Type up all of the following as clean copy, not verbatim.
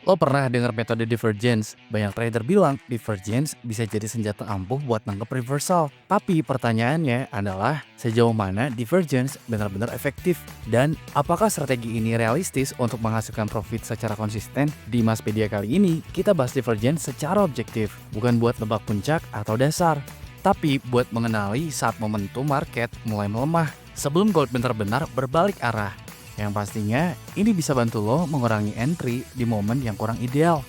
Lo pernah dengar metode divergence? Banyak trader bilang divergence bisa jadi senjata ampuh buat nangkep reversal. Tapi pertanyaannya adalah sejauh mana divergence benar-benar efektif? Dan apakah strategi ini realistis untuk menghasilkan profit secara konsisten? Di Maspedia kali ini, kita bahas divergence secara objektif. Bukan buat nebak puncak atau dasar. Tapi buat mengenali saat momentum market mulai melemah. Sebelum gold benar-benar berbalik arah. Yang pastinya, ini bisa bantu lo mengurangi entry di momen yang kurang ideal.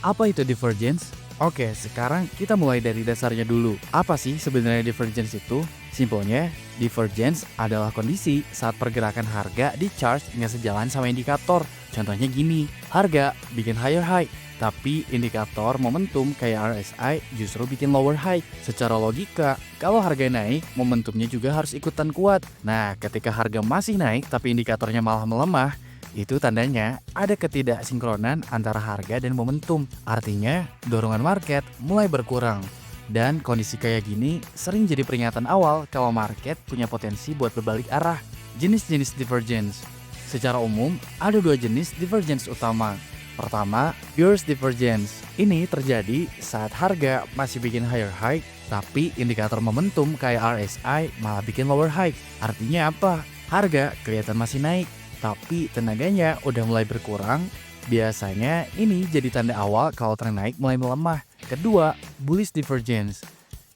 Apa itu divergence? Oke, sekarang kita mulai dari dasarnya dulu. Apa sih sebenarnya divergence itu? Simpelnya, divergence adalah kondisi saat pergerakan harga di chart nggak sejalan sama indikator. Contohnya gini, harga bikin higher high, tapi indikator momentum kayak RSI justru bikin lower high. Secara logika, kalau harga naik, momentumnya juga harus ikutan kuat. Nah, ketika harga masih naik tapi indikatornya malah melemah, itu tandanya ada ketidaksinkronan antara harga dan momentum. Artinya, dorongan market mulai berkurang. Dan kondisi kayak gini sering jadi peringatan awal kalau market punya potensi buat berbalik arah. Jenis-jenis divergence. Secara umum, ada dua jenis divergence utama. Pertama, pure divergence. Ini terjadi saat harga masih bikin higher high, tapi indikator momentum kayak RSI malah bikin lower high. Artinya apa? Harga kelihatan masih naik, tapi tenaganya udah mulai berkurang. Biasanya ini jadi tanda awal kalau tren naik mulai melemah. Kedua, bullish divergence.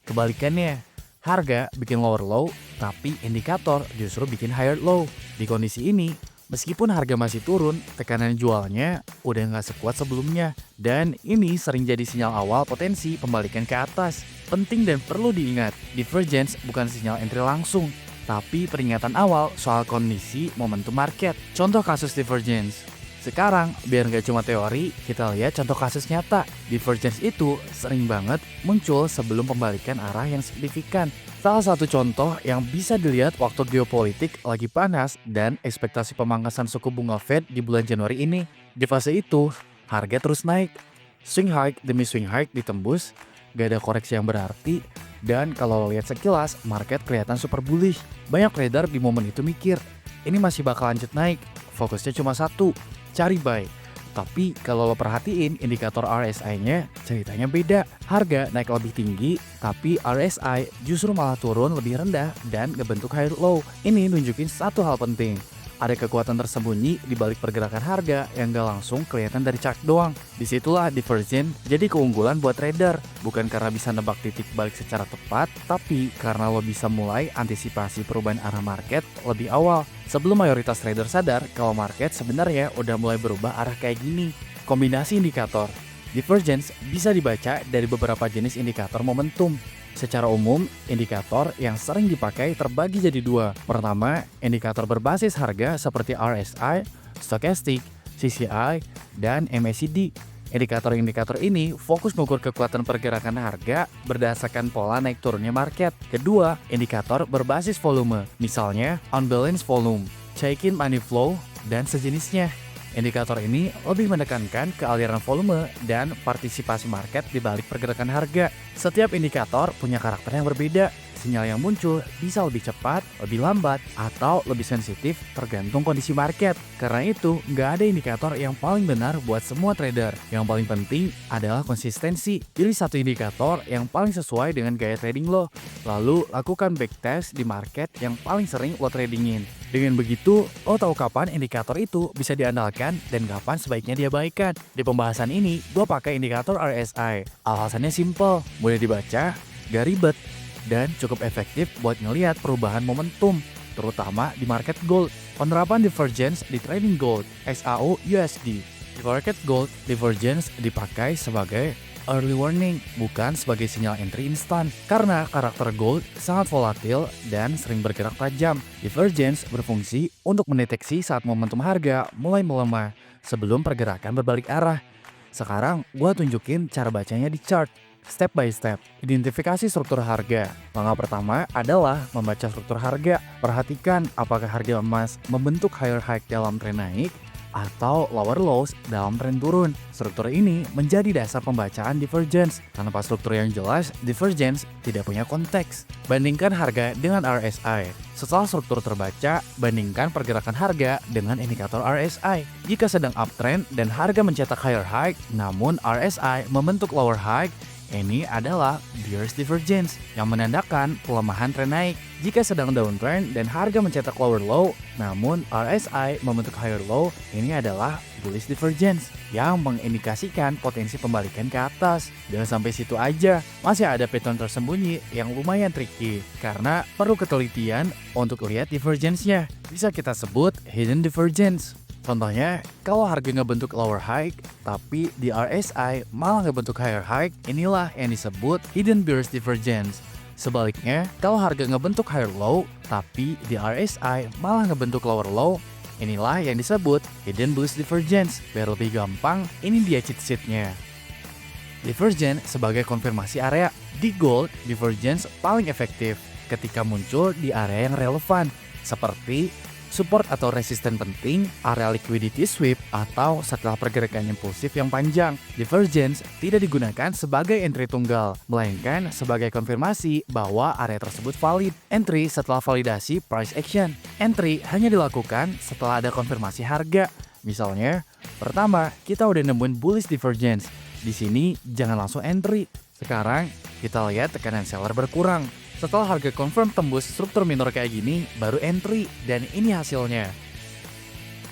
Kebalikannya, harga bikin lower low, tapi indikator justru bikin higher low. Di kondisi ini, meskipun harga masih turun, tekanan jualnya udah nggak sekuat sebelumnya. Dan ini sering jadi sinyal awal potensi pembalikan ke atas. Penting dan perlu diingat, divergence bukan sinyal entry langsung, tapi peringatan awal soal kondisi momentum market. Contoh kasus divergence. Sekarang, biar nggak cuma teori, kita lihat contoh kasus nyata. Divergence itu sering banget muncul sebelum pembalikan arah yang signifikan. Salah satu contoh yang bisa dilihat waktu geopolitik lagi panas dan ekspektasi pemangkasan suku bunga Fed di bulan Januari ini. Di fase itu, harga terus naik. Swing high demi swing high ditembus, gak ada koreksi yang berarti, dan kalau lo lihat sekilas, market kelihatan super bullish. Banyak trader di momen itu mikir, ini masih bakal lanjut naik, fokusnya cuma satu, cari buy. Tapi kalau lo perhatiin indikator RSI-nya ceritanya beda. Harga naik lebih tinggi, tapi RSI justru malah turun lebih rendah dan ngebentuk higher low. Ini nunjukin satu hal penting. Ada kekuatan tersembunyi di balik pergerakan harga yang gak langsung kelihatan dari chart doang. Disitulah divergence jadi keunggulan buat trader. Bukan karena bisa nebak titik balik secara tepat, tapi karena lo bisa mulai antisipasi perubahan arah market lebih awal. Sebelum mayoritas trader sadar kalau market sebenarnya udah mulai berubah arah kayak gini. Kombinasi indikator. Divergence bisa dibaca dari beberapa jenis indikator momentum. Secara umum, indikator yang sering dipakai terbagi jadi dua. Pertama, indikator berbasis harga seperti RSI, Stochastic, CCI, dan MACD. Indikator-indikator ini fokus mengukur kekuatan pergerakan harga berdasarkan pola naik turunnya market. Kedua, indikator berbasis volume, misalnya unbalanced volume, check-in money flow, dan sejenisnya. Indikator ini lebih menekankan ke aliran volume dan partisipasi market di balik pergerakan harga. Setiap indikator punya karakter yang berbeda. Sinyal yang muncul bisa lebih cepat, lebih lambat, atau lebih sensitif tergantung kondisi market. Karena itu, nggak ada indikator yang paling benar buat semua trader. Yang paling penting adalah konsistensi. Pilih satu indikator yang paling sesuai dengan gaya trading lo. Lalu, lakukan backtest di market yang paling sering lo tradingin. Dengan begitu, lo tahu kapan indikator itu bisa diandalkan dan kapan sebaiknya diabaikan. Di pembahasan ini, gue pakai indikator RSI. Alasannya simple, mudah dibaca, gak ribet, dan cukup efektif buat ngelihat perubahan momentum, terutama di market gold. Penerapan divergence di trading gold, XAU USD. Di market gold, divergence dipakai sebagai early warning, bukan sebagai sinyal entry instan. Karena karakter gold sangat volatil dan sering bergerak tajam, divergence berfungsi untuk mendeteksi saat momentum harga mulai melemah sebelum pergerakan berbalik arah. Sekarang, gua tunjukin cara bacanya di chart. Step by step, identifikasi struktur harga. Langkah pertama adalah membaca struktur harga. Perhatikan apakah harga emas membentuk higher high dalam tren naik, atau lower lows dalam tren turun. Struktur ini menjadi dasar pembacaan divergence. Tanpa struktur yang jelas, divergence tidak punya konteks. Bandingkan harga dengan RSI. Setelah struktur terbaca, bandingkan pergerakan harga dengan indikator RSI. Jika sedang uptrend dan harga mencetak higher high, namun RSI membentuk lower high, ini adalah bearish divergence yang menandakan pelemahan tren naik. Jika sedang downtrend dan harga mencetak lower low, namun RSI membentuk higher low, ini adalah bullish divergence yang mengindikasikan potensi pembalikan ke atas. Dan sampai situ aja, masih ada pattern tersembunyi yang lumayan tricky karena perlu ketelitian untuk lihat divergence-nya. Bisa kita sebut hidden divergence. Contohnya, kalau harga ngebentuk lower high, tapi di RSI malah ngebentuk higher high, inilah yang disebut hidden bearish divergence. Sebaliknya, kalau harga ngebentuk higher low, tapi di RSI malah ngebentuk lower low, inilah yang disebut hidden bullish divergence. Biar lebih gampang, ini dia cheat sheet-nya. Divergence sebagai konfirmasi area. Di gold, divergence paling efektif ketika muncul di area yang relevan, seperti support atau resisten penting, area liquidity sweep, atau setelah pergerakan impulsif yang panjang. Divergence tidak digunakan sebagai entry tunggal, melainkan sebagai konfirmasi bahwa area tersebut valid. Entry setelah validasi price action. Entry hanya dilakukan setelah ada konfirmasi harga. Misalnya, pertama, kita udah nemuin bullish divergence. Di sini jangan langsung entry. Sekarang, kita lihat tekanan seller berkurang. Setelah harga confirm tembus struktur minor kayak gini, baru entry, dan ini hasilnya.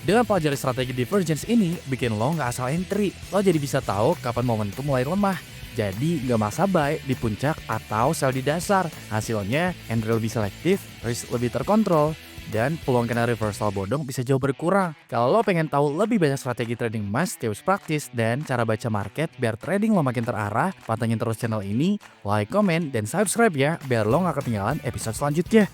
Dengan pelajari strategi divergence ini, bikin lo nggak asal entry. Lo jadi bisa tahu kapan momentum mulai lemah. Jadi nggak masa buy di puncak atau sell di dasar. Hasilnya, entry lebih selektif, risk lebih terkontrol, dan peluang kena reversal bodong bisa jauh berkurang. Kalau lo pengen tahu lebih banyak strategi trading emas, tips praktis, dan cara baca market biar trading lo makin terarah, pantengin terus channel ini, like, komen, dan subscribe ya, biar lo gak ketinggalan episode selanjutnya.